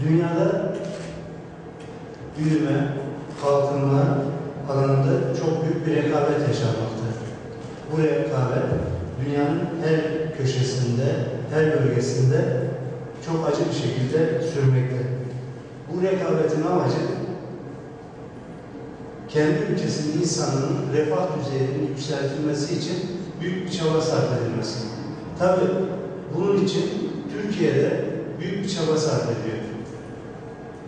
Dünyada büyüme, kalkınma alanında çok büyük bir rekabet yaşanmakta. Bu rekabet dünyanın her köşesinde, her bölgesinde çok acı bir şekilde sürmekte. Bu rekabetin amacı kendi ülkesinin insanının refah düzeyinin yükseltilmesi için büyük bir çaba sarf edilmesi. Tabii bunun için Türkiye'de büyük bir çaba sarf ediyor.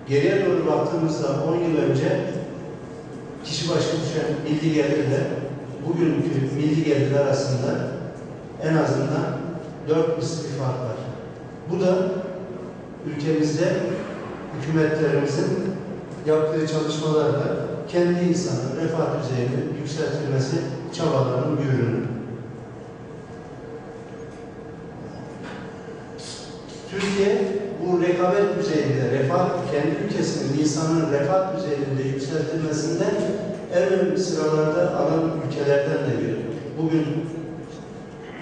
Geriye doğru baktığımızda 10 yıl önce kişi başına düşen milli gelirle bugünkü milli gelir arasında en azından 4 misli bir fark var. Bu da ülkemizde hükümetlerimizin yaptığı çalışmalarla kendi insanın refah düzeyinin yükseltilmesi çabalarının bir ürünü. Türkiye bu rekabet düzeyinde, kendi ülkesinin insanın refah düzeyinde yükseltilmesinde en önemli sıralarda alan ülkelerden de biri. Bugün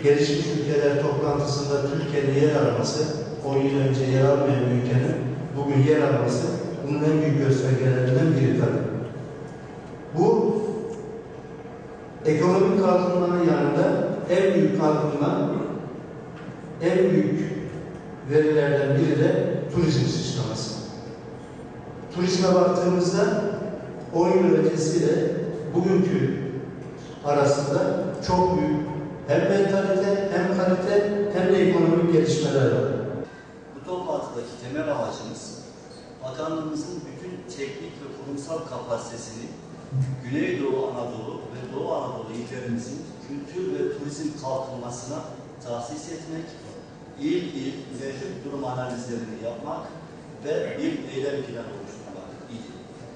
gelişmiş ülkeler toplantısında Türkiye'nin yer alması, 10 yıl önce yer almayan bir ülkenin bugün yer alması bunun en büyük göstergelerinden biri tabii. Bu ekonomik kalkınmanın yanında en büyük kalkınma, en büyük verilerden biri de turizm sıçraması. Turizme baktığımızda 10 yıl öncesiyle bugünkü arasında çok büyük hem mentalite, hem kalite, hem de ekonomik gelişmeler var. Bu toplantıdaki temel amacımız, bakanlığımızın bütün teknik ve kurumsal kapasitesini Güneydoğu Anadolu ve Doğu Anadolu illerimizin kültür ve turizm kalkınmasına tahsis etmek, il mevcut durum analizlerini yapmak ve bir eylem planı oluşturmak idi.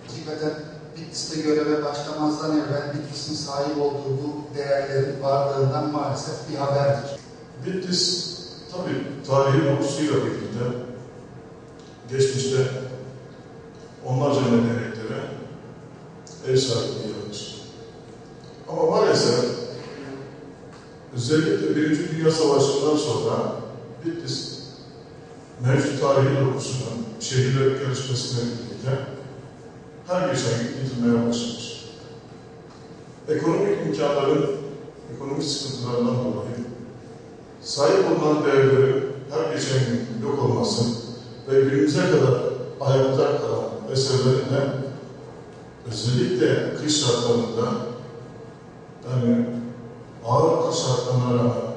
Hakikaten Bitlis'te göreve başlamazdan evvel Bitlis'in sahip olduğu bu değerlerin varlığından maalesef bir haberdir. Bitlis tabii tarihi dokusuyla birlikte geçmişte onlarca medeniyetlere ev sahipliği yapmış. Ama maalesef özellikle Birinci Dünya Savaşı'ndan sonra Bitlis mevcut tarihi dokusunun şehirlerin gelişmesiyle birlikte her geçen gün yitilmeye başlamış. Ekonomik imkanların, ekonomik sıkıntılarından dolayı sahip olunan değerlerin her geçen gün yok olması ve günümüze kadar ayakta kalan eserlerin de özellikle kış şartlarında, yani ağır kış şartlarına rağmen